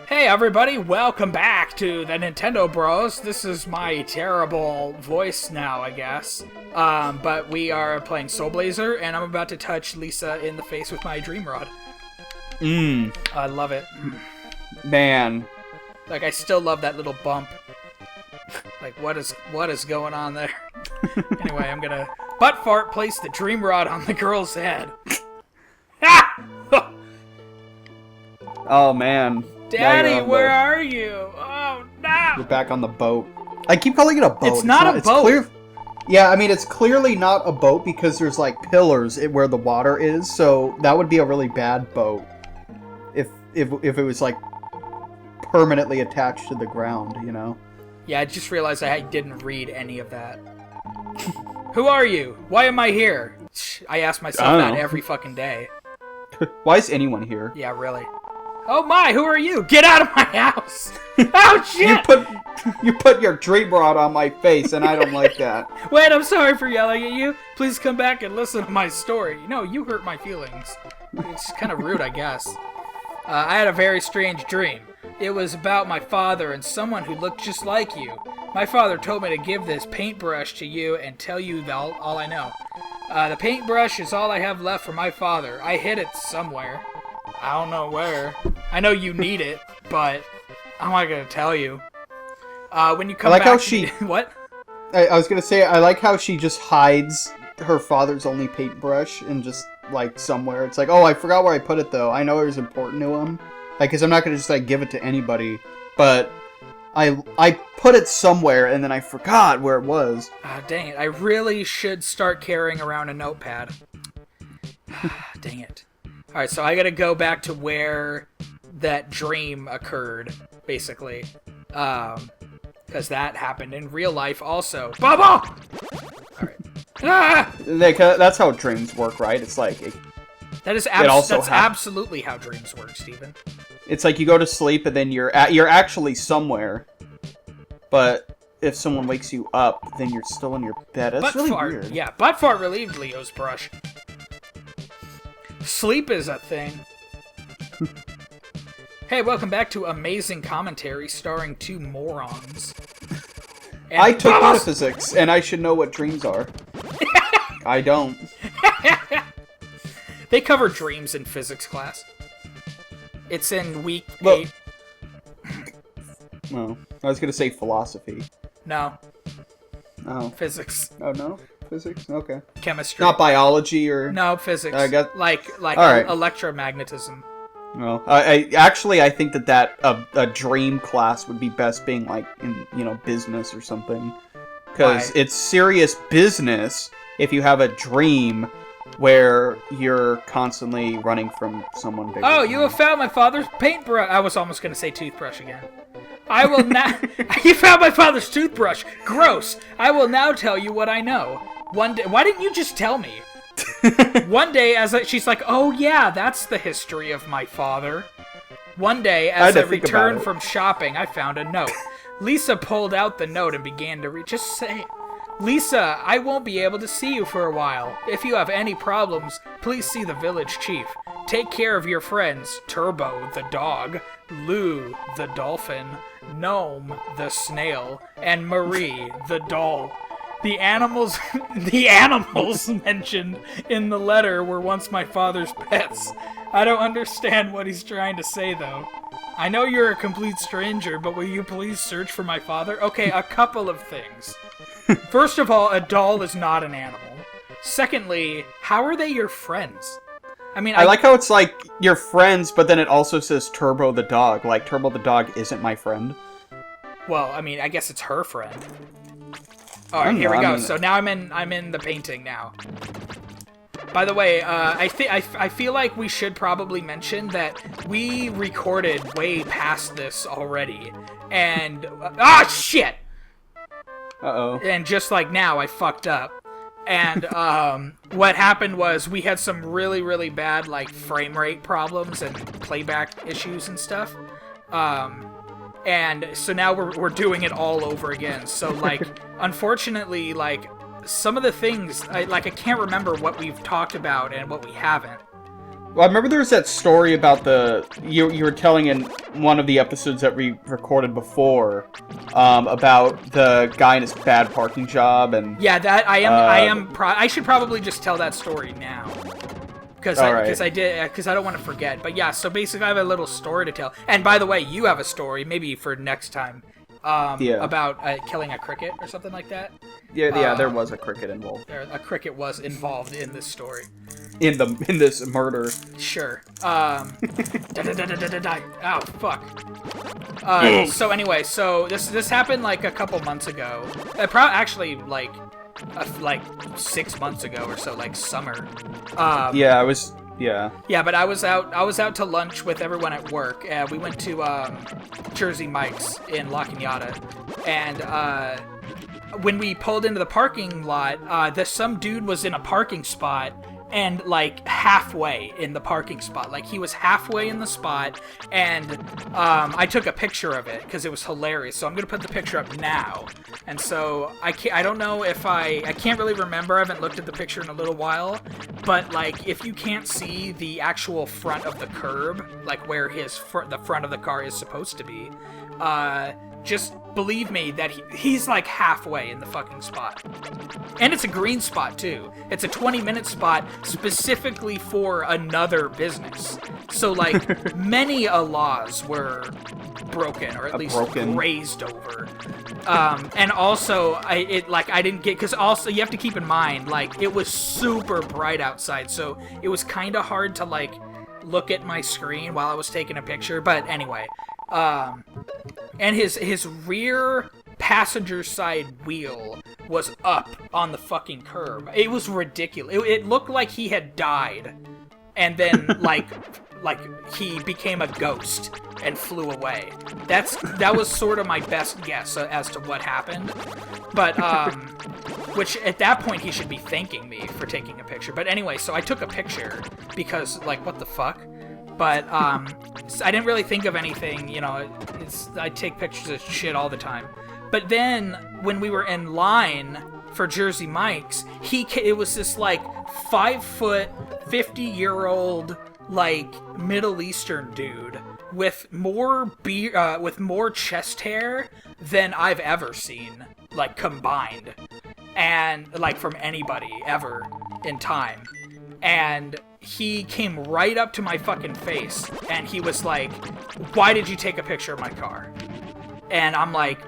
Hey everybody, welcome back to the Nintendo Bros. This is my terrible voice now, I guess. But we are playing Soul Blazer, and I'm about to touch Lisa in the face with my Dream Rod. I love it. Man. Like, I still love that little bump. Like, what is going on there? Anyway, I'm gonna butt fart place the Dream Rod on the girl's head. Ah! Oh, man. Daddy, where are you? Oh, no! You're back on the boat. I keep calling it a boat. It's not a boat. Yeah, I mean, it's clearly not a boat because there's, like, pillars where the water is, so that would be a really bad boat if it was, like, permanently attached to the ground, you know? Yeah, I just realized I didn't read any of that. Who are you? Why am I here? I ask myself that every fucking day. Why is anyone here? Yeah, really. Oh my, who are you? Get out of my house! Oh shit! You put your Dream Rod on my face, and I don't like that. Wait, I'm sorry for yelling at you. Please come back and listen to my story. No, you hurt my feelings. It's kind of rude, I guess. I had a very strange dream. It was about my father and someone who looked just like you. My father told me to give this paintbrush to you and tell you all I know. The paintbrush is all I have left for my father. I hid it somewhere. I don't know where. I know you need it, but I'm not gonna tell you. When you come back... how she... What? I was gonna say, I like how she just hides her father's only paintbrush and just, like, somewhere. It's like, oh, I forgot where I put it, though. I know it was important to him. Like, because I'm not gonna just, like, give it to anybody. But I put it somewhere, and then I forgot where it was. Ah, dang it. I really should start carrying around a notepad. Dang it. Alright, so I gotta go back to where that dream occurred, basically. Because that happened in real life also. Bubble! Alright. Ah! That's how dreams work, right? It's like... That's absolutely how dreams work, Steven. It's like you go to sleep and then you're actually somewhere. But if someone wakes you up, then you're still in your bed. That's really weird. Yeah, butt fart relieved Leo's brush. Sleep is a thing. Hey, welcome back to Amazing Commentary starring two morons. And I took metaphysics, and I should know what dreams are. I don't. They cover dreams in physics class. It's in week 8. Well, I was going to say philosophy. No. Oh. Physics. Oh, no? Physics? Okay. Chemistry. Not biology or... No, physics. I guess... Like right. Electromagnetism. Well, I think that a dream class would be best being, like, in, business or something. Because it's serious business if you have a dream where you're constantly running from someone bigger. Oh, you have found my father's paintbrush. I was almost going to say toothbrush again. I will now... You found my father's toothbrush. Gross. I will now tell you what I know. One day... Why didn't you just tell me? One day, she's like, oh yeah, that's the history of my father. One day, as I returned from shopping, I found a note. Lisa pulled out the note and began to read. Just say it. Lisa, I won't be able to see you for a while. If you have any problems, please see the village chief. Take care of your friends, Turbo the dog, Lou the dolphin, Gnome the snail, and Marie the doll. The animals mentioned in the letter were once my father's pets. I don't understand what he's trying to say, though. I know you're a complete stranger, but will you please search for my father? Okay, a couple of things. First of all, a doll is not an animal. Secondly, how are they your friends? I mean, I like how it's like your friends, but then it also says Turbo the dog. Like, Turbo the dog isn't my friend. Well, I mean, I guess it's her friend. Alright, here we go. So now I'm in the painting now. By the way, I feel like we should probably mention that we recorded way past this already. And... shit! Uh-oh. And just like now, I fucked up. And what happened was we had some really, really bad, like, frame rate problems and playback issues and stuff. And so now we're doing it all over again. So, like, unfortunately, like, some of the things, I can't remember what we've talked about and what we haven't. Well, I remember there was that story about you were telling in one of the episodes that we recorded before, about the guy and his bad parking job, and yeah, that I should probably just tell that story now. Because I don't want to forget. But yeah, so basically I have a little story to tell. And by the way, you have a story, maybe for next time, about killing a cricket or something like that. Yeah, there was a cricket involved. A cricket was involved in this story. In this murder. Sure. Oh, fuck. So anyway, this happened like a couple months ago. Actually, like 6 months ago or so, like summer. Yeah, but I was out to lunch with everyone at work. We went to Jersey Mike's in La Cañada, and when we pulled into the parking lot, some dude was in a parking spot, and like halfway in the parking spot, like he was halfway in the spot, and I took a picture of it because it was hilarious. So I'm gonna put the picture up now. And so I don't know if I can't really remember. I haven't looked at the picture in a little while, but like if you can't see the actual front of the curb, like where the front of the car is supposed to be, just believe me that he's like halfway in the fucking spot. And it's a green spot too. It's a 20-minute spot specifically for another business. So like many laws were broken, or at least grazed over. And also I didn't get, because also you have to keep in mind, like it was super bright outside, so it was kind of hard to like look at my screen while I was taking a picture. But anyway, and his rear passenger side wheel was up on the fucking curb. It was ridiculous. It looked like he had died, and then like he became a ghost and flew away. That was sort of my best guess as to what happened. But which at that point he should be thanking me for taking a picture. But anyway, so I took a picture because like what the fuck. But I didn't really think of anything, you know. I take pictures of shit all the time. But then when we were in line for Jersey Mike's, it was this like 5-foot, 50-year-old like Middle Eastern dude with more chest hair than I've ever seen, like combined, and like from anybody ever in time. And he came right up to my fucking face, and he was like, "Why did you take a picture of my car?" And I'm like,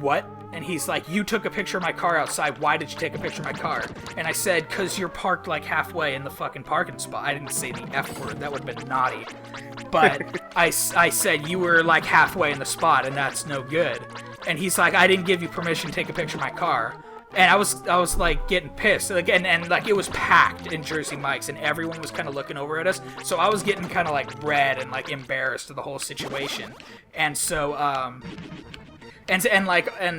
"What?" And he's like, "You took a picture of my car outside. Why did you take a picture of my car?" And I said, "'Cause you're parked like halfway in the fucking parking spot." I didn't say the F word. That would have been naughty. But I said, "You were like halfway in the spot, and that's no good." And he's like, "I didn't give you permission to take a picture of my car." And I was like getting pissed, like, and like it was packed in Jersey Mike's, and everyone was kind of looking over at us. So I was getting kind of like red and like embarrassed of the whole situation. And so and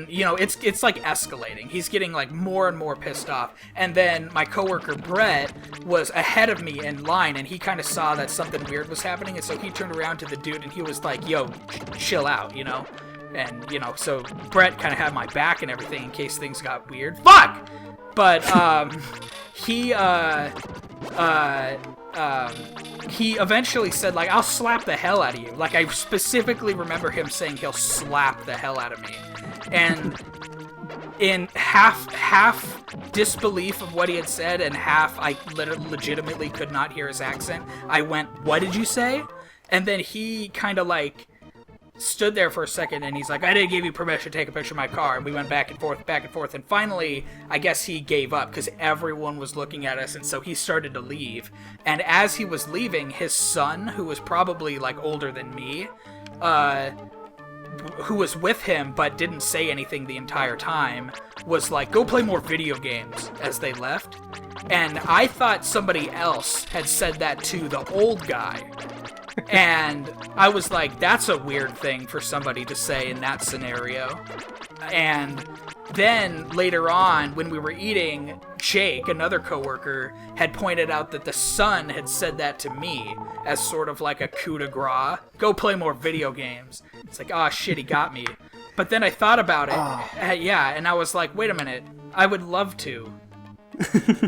you know, it's like escalating. He's getting like more and more pissed off. And then my coworker Brett was ahead of me in line, and he kind of saw that something weird was happening, and so he turned around to the dude and he was like, "Yo, chill out," you know. And, you know, so Brett kind of had my back and everything in case things got weird. Fuck! But, he eventually said, like, "I'll slap the hell out of you." Like, I specifically remember him saying he'll slap the hell out of me. And in half disbelief of what he had said, and half I legitimately could not hear his accent, I went, "What did you say?" And then he kind of, like, stood there for a second, and he's like, "I didn't give you permission to take a picture of my car." And we went back and forth, and finally I guess he gave up because everyone was looking at us, and so he started to leave. And as he was leaving, his son, who was probably like older than me, who was with him but didn't say anything the entire time, was like, "Go play more video games," as they left. And I thought somebody else had said that to the old guy. And I was like, that's a weird thing for somebody to say in that scenario. And then later on, when we were eating, Jake, another coworker, had pointed out that the son had said that to me as sort of like a coup de grace. "Go play more video games." It's like, oh shit, he got me. But then I thought about it, yeah, and I was like, wait a minute, I would love to.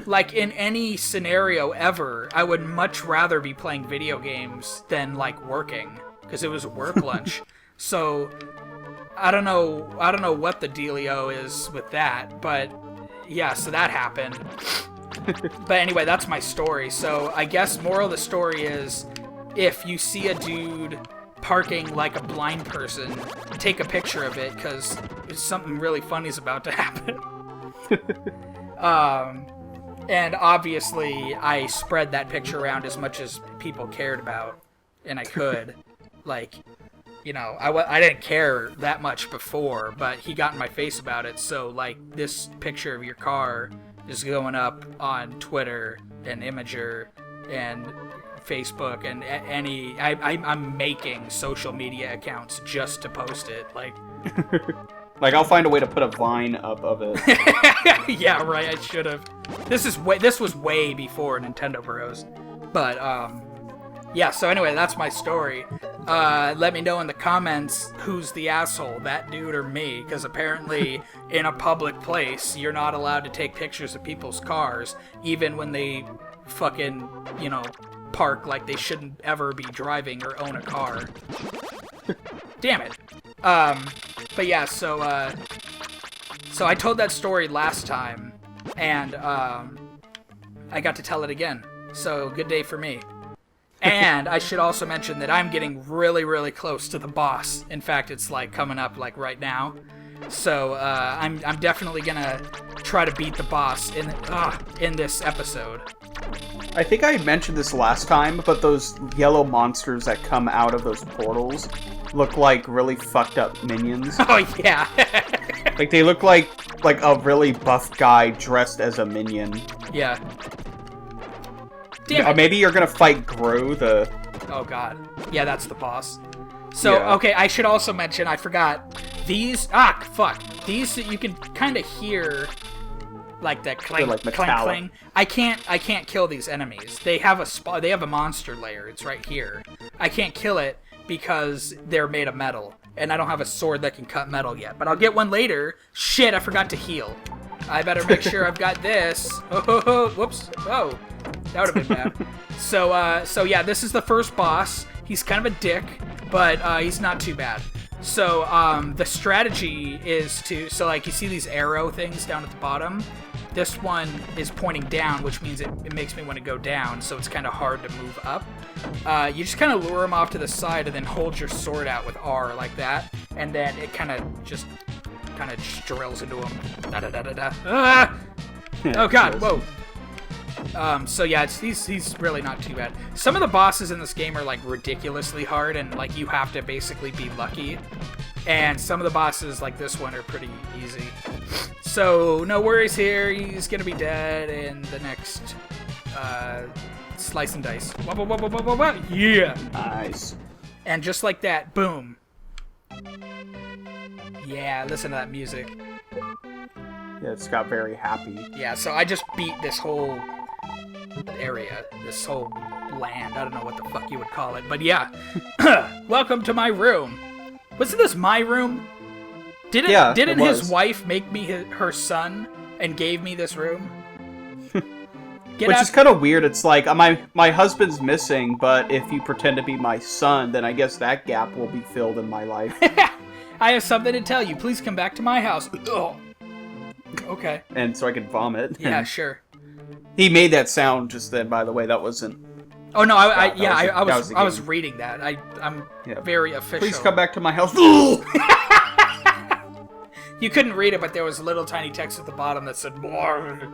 Like, in any scenario ever, I would much rather be playing video games than, like, working. Because it was work lunch. So, I don't know what the dealio is with that, but yeah, so that happened. But anyway, that's my story. So, I guess moral of the story is, if you see a dude parking like a blind person, take a picture of it, because something really funny is about to happen. And obviously, I spread that picture around as much as people cared about, and I could. Like, you know, I didn't care that much before, but he got in my face about it, so, like, this picture of your car is going up on Twitter and Imager and Facebook and I'm making social media accounts just to post it, like... Like, I'll find a way to put a Vine up of it. Yeah, right, I should have. This was way before Nintendo Bros. But, yeah, so anyway, that's my story. Let me know in the comments who's the asshole, that dude or me, because apparently in a public place, you're not allowed to take pictures of people's cars, even when they fucking, you know, park like they shouldn't ever be driving or own a car. Damn it. But yeah, so I told that story last time, and I got to tell it again. So, good day for me. And I should also mention that I'm getting really, really close to the boss. In fact, it's like coming up like right now. So I'm definitely gonna try to beat the boss in this episode. I think I mentioned this last time, but those yellow monsters that come out of those portals look like really fucked up minions. Oh yeah. Like they look like a really buff guy dressed as a minion. Yeah. Damn it. Maybe you're gonna fight Gro, the... Oh god. Yeah, that's the boss. So, Yeah. Okay, I should also mention, I forgot, these... fuck. These, you can kind of hear, like, that clang, like clang, metallic. clang. I can't kill these enemies. They have a monster lair. It's right here. I can't kill it because they're made of metal. And I don't have a sword that can cut metal yet. But I'll get one later. Shit, I forgot to heal. I better make sure I've got this. Oh, whoops. Oh. That would have been bad. So yeah, this is the first boss. He's kind of a dick, but he's not too bad. So the strategy is so like you see these arrow things down at the bottom. This one is pointing down, which means it makes me want to go down, so it's kind of hard to move up. You just kind of lure him off to the side and then hold your sword out with R like that, and then it kind of drills into him. Da da da da da. Ah! Oh god, whoa. So yeah, he's really not too bad. Some of the bosses in this game are like ridiculously hard, and like you have to basically be lucky. And some of the bosses like this one are pretty easy. So no worries here. He's gonna be dead in the next slice and dice. Wah, wah, wah, wah, wah, wah. Yeah. Nice. And just like that, boom. Yeah, listen to that music. Yeah, it's got very happy. Yeah, so I just beat this whole area, this whole land. I don't know what the fuck you would call it, but yeah. Welcome to my room. Wasn't this my room? Didn't his wife make me her son and gave me this room? Which is kind of weird. It's like, my husband's missing, but if you pretend to be my son, then I guess that gap will be filled in my life. I have something to tell you. Please come back to my house. Ugh. Okay. And so I can vomit. Yeah, sure. He made that sound just then, by the way. That wasn't... Oh, no, I was reading that. I'm very official. Please come back to my house. You couldn't read it, but there was little tiny text at the bottom that said, more.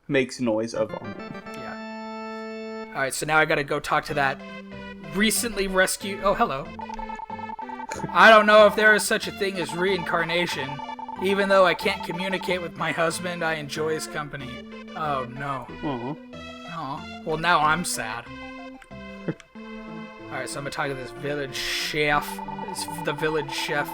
Makes noise of vomit. Yeah. Alright, so now I gotta go talk to that recently rescued... Oh, hello. I don't know if there is such a thing as reincarnation. Even though I can't communicate with my husband, I enjoy his company. Oh, no. Aw. Well, now I'm sad. Alright, so I'm gonna talk to this village chef. The village chef.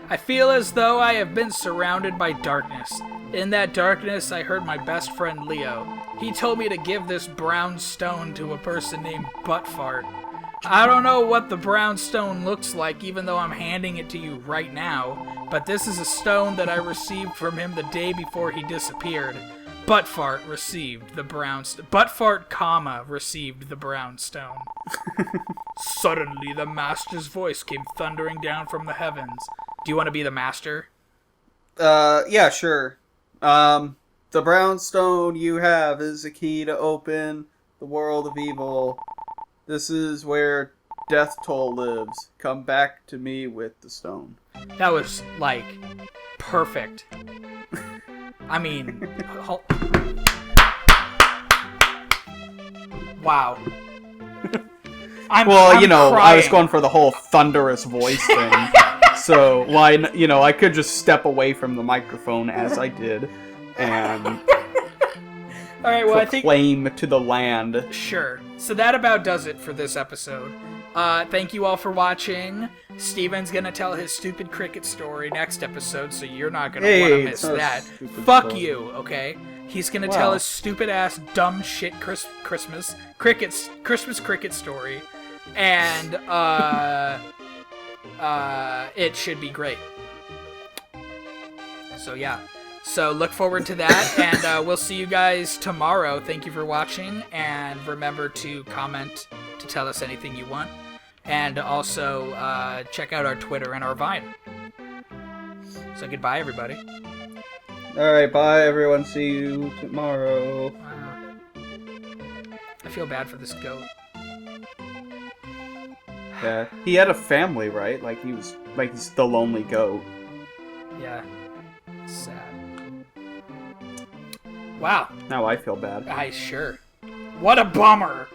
I feel as though I have been surrounded by darkness. In that darkness, I heard my best friend Leo. He told me to give this brown stone to a person named Buttfart. I don't know what the brown stone looks like, even though I'm handing it to you right now, but this is a stone that I received from him the day before he disappeared. Buttfart received the brown... Buttfart, comma, received the brown stone. Suddenly, the master's voice came thundering down from the heavens. Do you want to be the master? Yeah, sure. The brown stone you have is the key to open the world of evil. This is where Death Toll lives. Come back to me with the stone. That was, like, perfect. I mean... Wow. I'm I crying. was going for the whole thunderous voice thing. So, I could just step away from the microphone as I did and All right, well, proclaim to the land. Sure. So that about does it for this episode. Thank you all for watching. Steven's gonna tell his stupid cricket story next episode, so you're not gonna want to miss that. Fuck you, okay? He's gonna tell his stupid ass dumb shit Christmas cricket story, and it should be great. So yeah. So look forward to that, and we'll see you guys tomorrow. Thank you for watching, and remember to comment to tell us anything you want. And also check out our Twitter and our Vine. So goodbye, everybody. Alright, bye everyone. See you tomorrow. I feel bad for this goat. Yeah, he had a family, right? Like he's the lonely goat. Yeah. Sad. Wow. Now I feel bad. Sure. What a bummer.